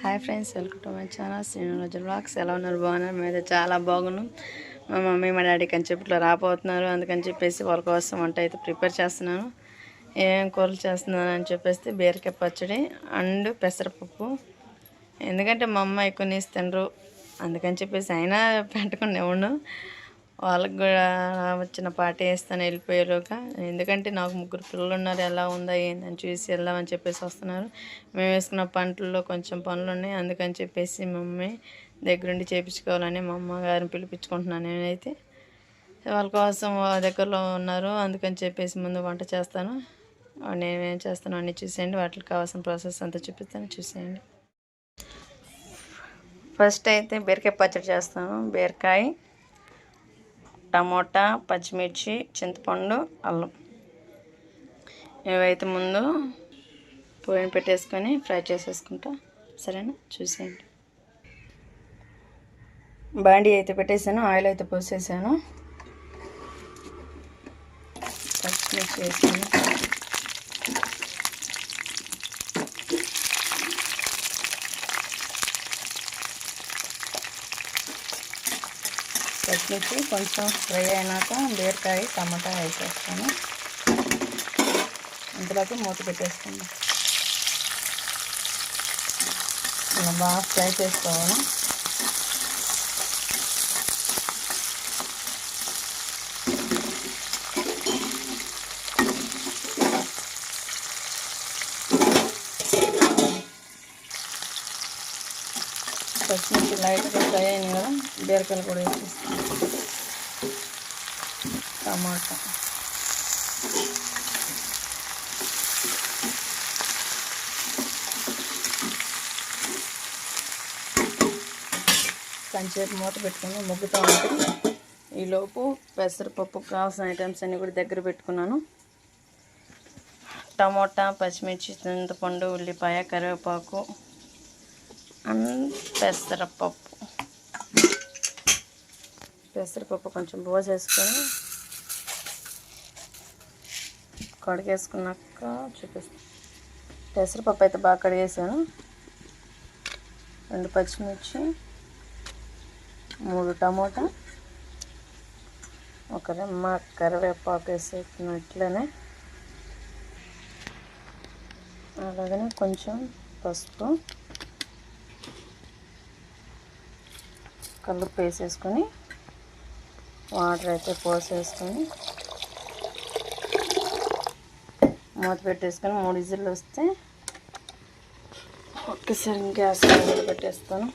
Hi friends, welcome to my channel Srinivasa blogs. ఎలా ఉన్నారు? బాగున్నారు? మేమైతే చాలా బాగున్నాం. మా మమ్మీ మా డాడీ కంచెప్పుట్లో రాబోతున్నారు. అందుకని చెప్పేసి వాళ్ళ కోసం వంట అయితే ప్రిపేర్ చేస్తున్నాను. ఏమేం కూరలు చేస్తున్నాను అని చెప్పేసి బీరకాయ పచ్చడి అండ్ పెసరపప్పు. ఎందుకంటే మా అమ్మ ఎక్కువ నీసు తినరు, అందుకని చెప్పేసి అయినా పెట్టకుండా ఉండు. వాళ్ళకి కూడా వచ్చిన పార్టీ వేస్తాను వెళ్ళిపోయేలోగా. ఎందుకంటే నాకు 3 పిల్లలు ఉన్నారు, ఎలా ఉందా ఏందని చూసి వెళ్దామని చెప్పేసి వస్తున్నారు. మేము వేసుకున్న పంటల్లో కొంచెం పనులు ఉన్నాయి, అందుకని చెప్పేసి మమ్మీ దగ్గరుండి చేయించుకోవాలని మా అమ్మగారిని పిలిపించుకుంటున్నాను. నేనైతే వాళ్ళ కోసం దగ్గరలో ఉన్నారు, అందుకని చెప్పేసి ముందు వంట చేస్తాను. నేనేం చేస్తాను అన్నీ చూసేయండి. వాటికి కావాల్సిన ప్రాసెస్ అంతా చూపిస్తాను, చూసేయండి. ఫస్ట్ అయితే బీరకాయ పచ్చడి చేస్తాను. బీరకాయ, టమోటా, పచ్చిమిర్చి, చింతపండు, అల్లం ఇవైతే ముందు పొయ్యిని పెట్టేసుకొని ఫ్రై చేసేసుకుంటా. సరేనా, చూసేయండి. బాండీ అయితే పెట్టేసాను, ఆయిల్ అయితే పోసేసాను, పచ్చిమిర్చి వేసాను, పచ్చిమిర్చి కొంచెం ఫ్రై అయినాక బీరకాయ, టమాటా వేసేస్తాను. ఇంతలోకి మూత పెట్టేస్తాను. ఇలా బాగా ఫ్రై చేసుకోవాలి. పచ్చిమిర్చి లైట్గా ఫ్రై అయినాయి కదా, బీరకాయలు కూడా వేసేస్తాను. టమాటా, కొంచెంసేపు మూత పెట్టుకుని ముగ్గుతూ ఉంటుంది. ఈలోపు పెసరపప్పు కావాల్సిన ఐటమ్స్ అన్నీ కూడా దగ్గర పెట్టుకున్నాను. టమోటా, పచ్చిమిర్చి, చింతపండు, ఉల్లిపాయ, కరివేపాకు అండ్ పెసరపప్పు కొంచెం పోసేసుకొని కడిగేసుకున్నాక చూపిస్తాను. పెసరపప్పు అయితే బాగా కడిగేసాను. 2 పచ్చిమిర్చి, 3 టమోటా, 1 రెమ్మ కరివేపాకు వేసేసినట్లనే, అలాగనే కొంచెం పసుపు, కలుపు వేసేసుకొని వాటర్ అయితే పోసేసుకొని మూత పెట్టేసుకొని 3 విజిల్లు వస్తే ఒక్కసారి గ్యాస్ మీద పెట్టేస్తాను.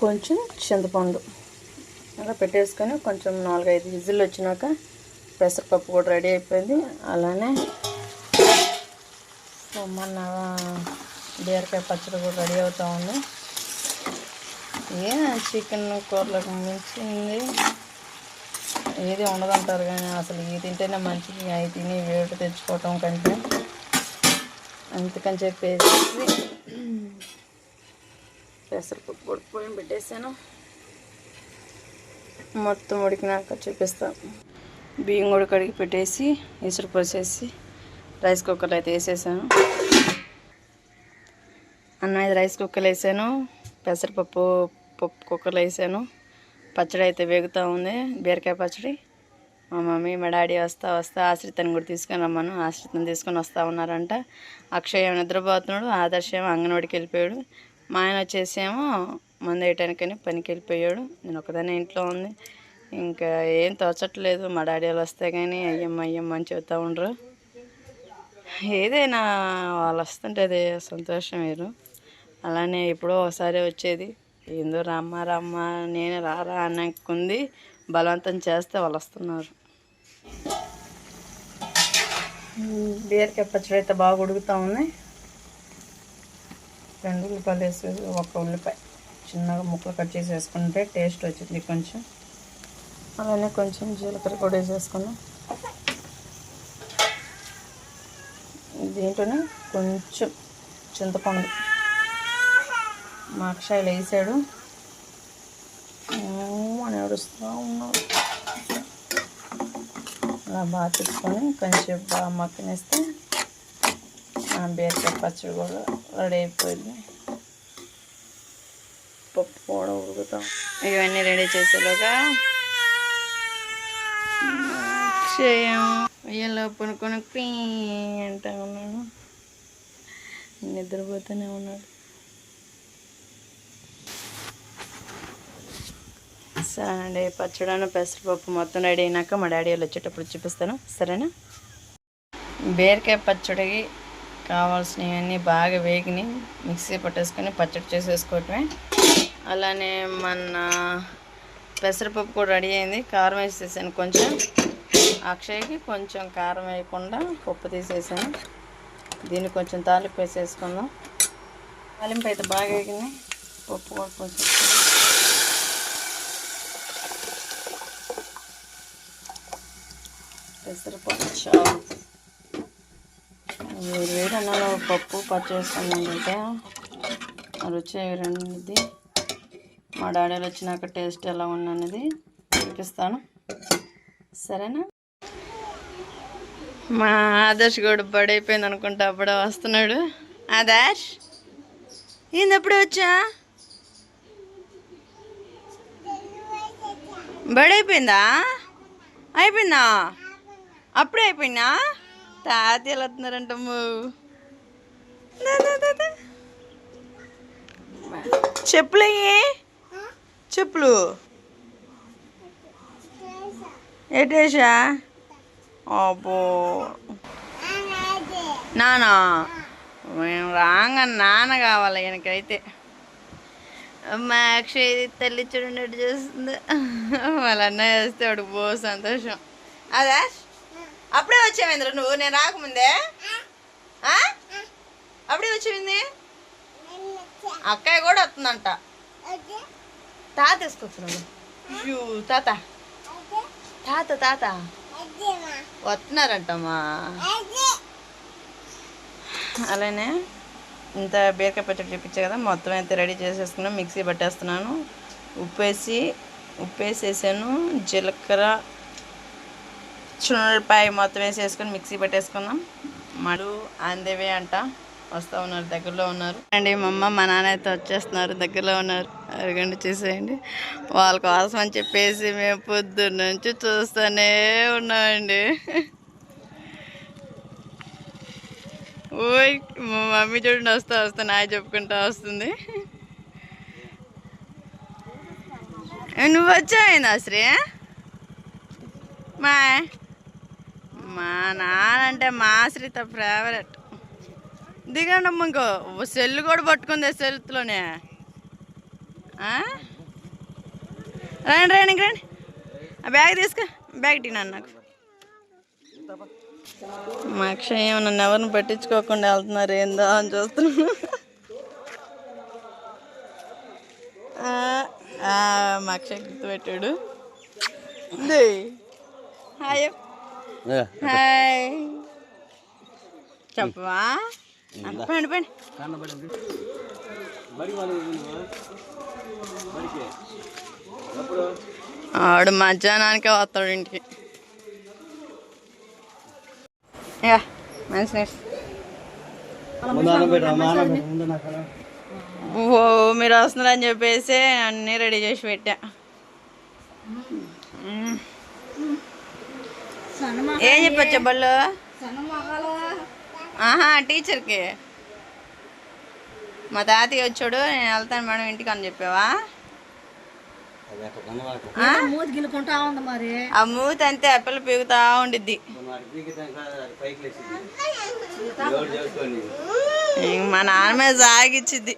కొంచెం చింతపండు అలా పెట్టేసుకొని కొంచెం 4-5 విజిల్లు వచ్చినాక పెసరపప్పు కూడా రెడీ అయిపోయింది. అలానే మన బీరకాయ పచ్చడి కూడా రెడీ అవుతూ ఉంది. చికెన్ కూరలకు మించింది ఏది ఉండదంటారు, కానీ అసలు ఇది తింటేనే మంచిది. అవి తిని వేడి తెచ్చుకోవటం కంటే, అందుకని చెప్పేసి పెసరపప్పు కూడా పొయ్యి పెట్టేసాను. మొత్తం ఉడికినాక చూపిస్తాను. బియ్యం కూడా కడిగి పెట్టేసి ఇసురు పోసేసి రైస్ కుక్కర్లో అయితే వేసేసాను. అన్నం అయితే రైస్ కుక్కర్లో వేసాను, పెసరపప్పు కుక్కర్లో వేసాను. పచ్చడి అయితే వేగుతూ ఉంది, బీరకాయ పచ్చడి. మా మమ్మీ మా డాడీ వస్తా ఆశ్రితని కూడా తీసుకొని రమ్మను, ఆశ్రితని తీసుకొని వస్తూ ఉన్నారంట. అక్షయ్ ఏమో నిద్రపోతున్నాడు, ఆదర్శ ఏమో అంగన్వాడికి వెళ్ళిపోయాడు. మా ఆయన వచ్చేసేమో మందు వేయటానికని పనికి వెళ్ళిపోయాడు. నేను ఒకదాన్ని ఇంట్లో ఉంది, ఇంకా ఏం తోచట్లేదు. మా డాడీ వాళ్ళు వస్తే కానీ అయ్యమ్మ అని చెబుతూ ఉండరు. ఏదైనా వాళ్ళు వస్తుంటే అదే సంతోషం వేరు. అలానే ఎప్పుడో ఒకసారి వచ్చేది, ఏందో రమ్మ నేను రారా అనుకుంది, బలవంతం చేస్తే వాళ్ళు వస్తున్నారు. బీరకాయ పచ్చడి అయితే బాగా ఉడుకుతూ ఉన్నాయి. 2 ఉల్లిపాయలు వేసి 1 ఉల్లిపాయ చిన్నగా ముక్కలు కట్ చేసి వేసుకుంటే టేస్ట్ వచ్చింది కొంచెం. అలానే కొంచెం జీలకర్ర కూడా వేసేసుకున్నాం. దీంట్లోనే కొంచెం చింతపండు మా అక్షయలు వేసాడు అని ఏడుస్తూ ఉన్నాడు. అలా బాగా తిప్పుకొని కొంచెం బాగా మక్కనిస్తే బీరకాయ పచ్చడి కూడా రెడీ అయిపోయింది. పప్పు కూడా ఉడుకుతాం. ఇవన్నీ రెడీ చేసేలోగా ఉయ్యలో పనుకొని క్వీ అంటా ఉన్నాను. నిద్రపోతూనే ఉన్నాడు. సరే అండి, పచ్చడి పెసరపప్పు మొత్తం రెడీ అయినాక మా డాడీ వాళ్ళు వచ్చేటప్పుడు చూపిస్తాను, సరేనా? బీరకాయ పచ్చడికి కావాల్సినవన్నీ బాగా వేగిని మిక్సీ పట్టేసుకొని పచ్చడి చేసేసుకోవటమే. అలానే మన పెసరపప్పు కూడా రెడీ అయింది. కారం వేసేసాను కొంచెం. అక్షయ్కి కొంచెం కారం వేయకుండా పప్పు తీసేసాను. దీన్ని కొంచెం తాలింపు వేసేసుకుందాం. తాలింపు అయితే బాగా వేగింది. పప్పు కూడా కొంచెం పెసరపప్పు చాలు. వేడి అన్నంలో పప్పు పచ్చి వేసుకున్నానంటే రుచి రెండుది. మా డాడీలు వచ్చినాక టేస్ట్ ఎలా ఉన్నది చూపిస్తాను, సరేనా? మా ఆదర్శ్ కూడా బడైపోయింది అనుకుంటా, అప్పుడే వస్తున్నాడు. ఆదర్శ్ ఏంది అప్పుడే వచ్చా? బడైపోయిందా? అయిపోయిందా? అప్పుడే అయిపోయిందా? తాతయ్యలు వస్తున్నారంటమ్ము. చెప్పులు అయ్యి చెప్పులు ఎటేసా? అబ్బో నానా మేము రాగా నాన్న కావాలి ఈయనకైతే. మా అక్షయ్ తల్లి చూడనట్టు చేస్తుంది. వాళ్ళ అన్నయ్య వేస్తే వాడికి బో సంతోషం. అదా అప్పుడే వచ్చావేంద్ర నువ్వు? నేను రాకముందే అప్పుడే వచ్చేవింది. అక్కయ్య కూడా వస్తుందంట. తాత వేసుకొస్తున్నాడు. తాత తాత తాత వస్తున్నారంటమ్మా. అలానే ఇంత బీరకాయ పచ్చడి చూపించా కదా, మొత్తం అయితే రెడీ చేసేసుకున్నాను. మిక్సీ పట్టేస్తున్నాను. ఉప్పు వేసేసాను. జీలకర్ర చున్నపాయ మొత్తం వేసేసుకొని మిక్సీ పెట్టేసుకుందాం. మడు ఆందేవే అంట వస్తూ ఉన్నారు, దగ్గరలో ఉన్నారు అండి. మా అమ్మ మా నాన్న అయితే వచ్చేస్తున్నారు, దగ్గరలో ఉన్నారు. అరగండి చూసేయండి. వాళ్ళ కోసం అని చెప్పేసి మేము పొద్దున్న నుంచి చూస్తూనే ఉన్నామండి. ఓయ్ మా మమ్మీ చూడండి వస్తా నాయ చెప్పుకుంటా వస్తుంది. నువ్వు వచ్చావేంది ఆశ్రీ? మా నాన్న అంటే మా ఆశ్రిత ఫేవరెట్. దిగండి అమ్మ, ఇంకో సెల్ కూడా పట్టుకుంది సెల్లోనే. రండి రండి రండి, ఆ బ్యాగ్ తీసుకో. బ్యాగ్ తిన్నాను నాకు. మా అక్షయ నన్ను ఎవరిని పట్టించుకోకుండా వెళ్తున్నారు ఏందో అని చూస్తున్నాను. మా అక్షయ్ గుర్తుపెట్టాడు. హాయ్ హాయ్ చెప్పవా? పండి పండి. ఆడు మధ్యాహ్నానికే వస్తాడు ఇంటికి. మంచి ఓ మీరు వస్తున్నారని చెప్పేసి అన్నీ రెడీ చేసి పెట్టా. ఏం చెప్పచ్చా బళ్ళు? టీచర్కి మా తాతయ్య వచ్చాడు, నేను వెళ్తాను మేడం ఇంటికి అని చెప్పావా? ఆ మూతి అంతే అప్పలు పీగుతా ఉండిద్ది. మా నాన్న మీద సాగిచ్చిద్ది.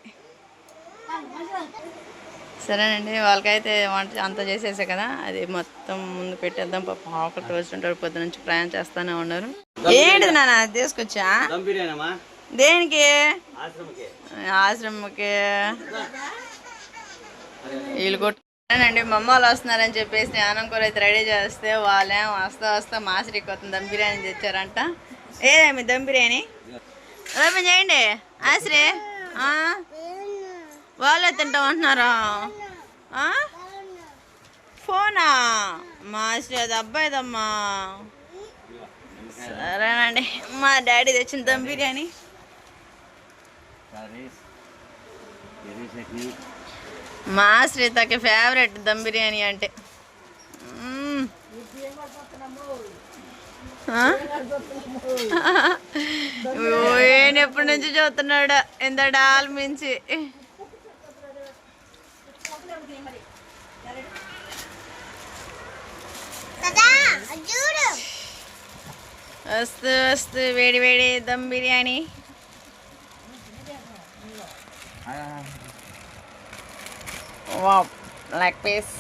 సరేనండి, వాళ్ళకైతే వంట అంతా చేసేసా కదా, అది మొత్తం ముందు పెట్టేద్దాం. పాప ఆకలి రోజుంటారు, పొద్దు నుంచి ప్రయాణం చేస్తానే ఉన్నారు. ఏంటిది నాన్న తీసుకొచ్చా? దేనికి? ఆశ్రమకి. వీళ్ళు కొట్టునండి. మా అమ్మ వాళ్ళు వస్తున్నారని చెప్పేసి అన్నం కూర అయితే రెడీ చేస్తే వాళ్ళేం వస్తా మాసిరికి వస్తుంది దమ్ బిర్యానీ తెచ్చారంట. ఏదేమి దమ్ బిర్యానీ ఓపెన్ చేయండి. ఆశ్రీ వాళ్ళే తింటాం అంటున్నారా? ఫోనా? మా ఆశ్రీ అది అబ్బాయిదమ్మా. సరేనండి, మా డాడీ తెచ్చిన దమ్ బిర్యానీ మా శ్రీతకి ఫేవరెట్ దమ్ బిర్యానీ అంటే. ఆయన ఎప్పటి నుంచి చూస్తున్నాడు ఎంత డాల్ మించి. వస్తూ వస్తూ వేడి వేడి dum biryani. Wow, leg piece.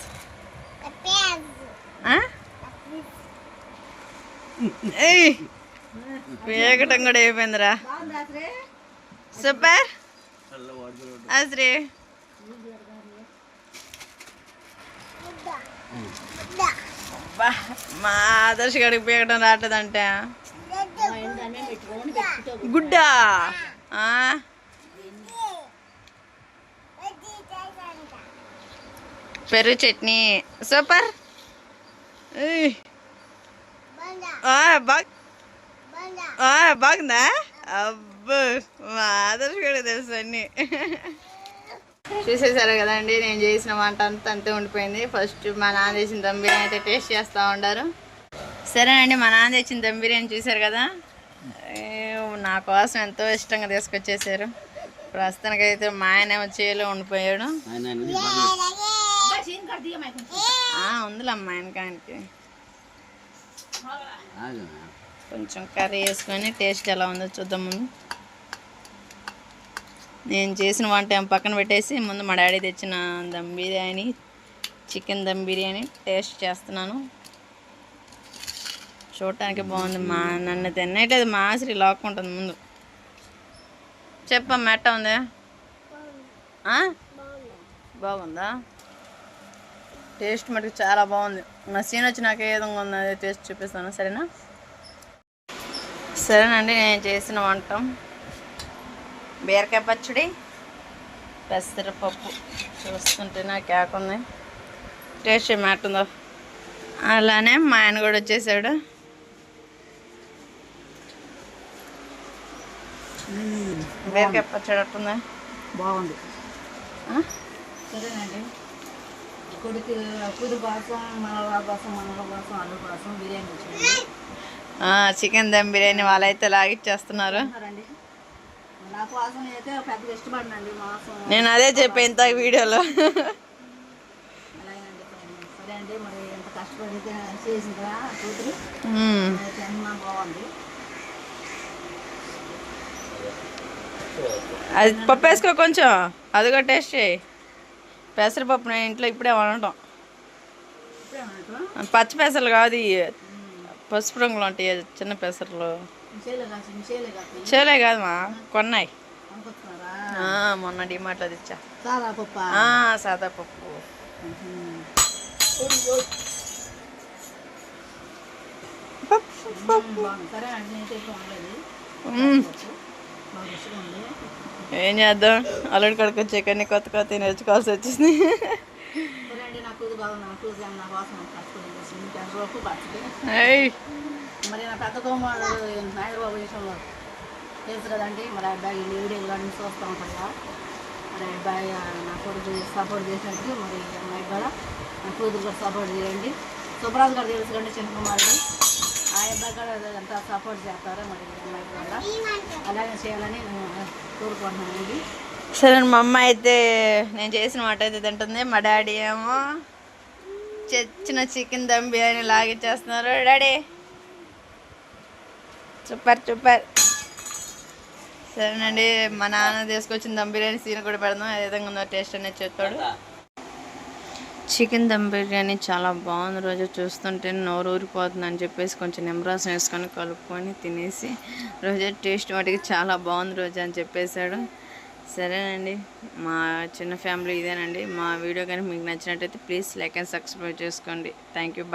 వేగటం కూడా అయిపోయిందిరా. సూపర్ అసరే. మా ఆదర్శ గడికి పీకటం రావట్లేదంటే గుడ్డా. పెరుగు చట్నీ సూపర్. బాగుందా? అబ్బో, మా ఆదర్శ కూడా తెలుసు అన్నీ. చూసేసారు కదండి, నేను చేసిన వంట అంతా అంతే ఉండిపోయింది. ఫస్ట్ మా నాన్న చేసిన దమ్ బిర్యానీ అయితే టేస్ట్ చేస్తూ ఉండారు. సరేనండి, మా నాన్న తెచ్చిన దమ్ బిర్యానీ చూసారు కదా, నా కోసం ఎంతో ఇష్టంగా తీసుకొచ్చేసారు. ప్రస్తుతానికైతే మా ఆయన చేలో ఉండిపోయాడు. ఉందిలే అమ్మ ఆయనకానికి. కొంచెం కర్రీ వేసుకొని టేస్ట్ ఎలా ఉందో చూద్దాం. ముందు నేను చేసిన వంట ఏం పక్కన పెట్టేసి ముందు మా డాడీ తెచ్చిన దమ్ బిర్యానీ, చికెన్ దమ్ బిర్యానీ టేస్ట్ చేస్తున్నాను. చూడటానికి బాగుంది. నన్ను తినేటది మా ఆశ్రీ లాక్కుంటుంది ముందు. చెప్పమ్మా ఎట్టా ఉంది? బాగుందా? టేస్ట్ మటుకు చాలా బాగుంది. నా సీన్ వచ్చి నాకు ఏ విధంగా ఉందో అదే టేస్ట్ చూపిస్తాను, సరేనా? సరేనండి, నేను చేసిన వంట బీరకాయ పచ్చడి, పెసరపప్పు. చూస్తుంటే నాకు కేకుంది. టేస్ట్ ఏమాటుందో. అలానే మా ఆయన కూడా వచ్చేసాడు. బీరకాయ పచ్చడి అట్టుందా? బాగుంది. సరేనండి, కొడుకు కోసం, మనల కోసం, అల్లు కోసం బిర్యానీ వచ్చింది. చికెన్ దమ్ బిర్యానీ వాళ్ళైతే లాగిచ్చేస్తున్నారు. నేను అదే చెప్పా ఇంత వీడియోలో. అది పప్పు వేసుకో కొంచెం, అది కూడా టేస్ట్ చేయి. పెసరపప్పు నేను ఇంట్లో ఇప్పుడే వండటం. పచ్చి పెసర్లు కాదు, పసుపు రంగులు ఉంటాయి చిన్న పెసర్లు. చేలే కాదు మా, కొన్నాయి మొన్న డిమార్ట్లో తెచ్చా. సాదా పప్పు. ఏం చేద్దాం, అల్లుడి కడుకు వచ్చే కొన్ని కొత్త కొత్త నేర్చుకోవాల్సి వచ్చింది. మరి నా పెద్ద కుమారుడు హైదరాబాద్ విషయంలో తెలుసు కదండి. మరి అబ్బాయి వీడియోలు కానీ చూస్తూ ఉంటాడు కదా. మరి అబ్బాయి నా కొడుకు సపోర్ట్ చేసినట్టు మరి అమ్మాయి కూడా నా కూతురు కూడా సపోర్ట్ చేయండి. సుబ్రాజ్ గారు తెలుసు కండి, చిన్న కుమారుడు. ఆ అబ్బాయి కూడా అంతా సపోర్ట్ చేస్తారు. మరి అమ్మాయి కూడా అలాగే చేయాలని నేను కోరుకుంటున్నానండి. సరే, మా అమ్మ అయితే నేను చేసిన మాట అయితే తింటుంది. మా డాడీ ఏమో తెచ్చిన చికెన్ దమ్ బిర్యానీ లాగిచ్చేస్తున్నారు. Daddy super super. సరేనండి, మా నాన్న తీసుకొచ్చిన దమ్ బిర్యానీ సీన్ కూడా పెడదాం, ఏ విధంగా ఉందో టేస్ట్ అనేది చెప్తాడు. చికెన్ దమ్ బిర్యానీ చాలా బాగుంది. రోజు చూస్తుంటే నోరు ఊరిపోతుంది అని చెప్పేసి కొంచెం నిమ్మరసం వేసుకొని కలుపుకొని తినేసి రోజు టేస్ట్ వాటికి చాలా బాగుంది రోజు అని చెప్పేశాడు. సరేనండి, మా చిన్న ఫ్యామిలీ ఇదేనండి. మా వీడియో కానీ మీకు నచ్చినట్టయితే ప్లీజ్ లైక్ అండ్ సబ్స్క్రైబ్ చేసుకోండి. Thank you.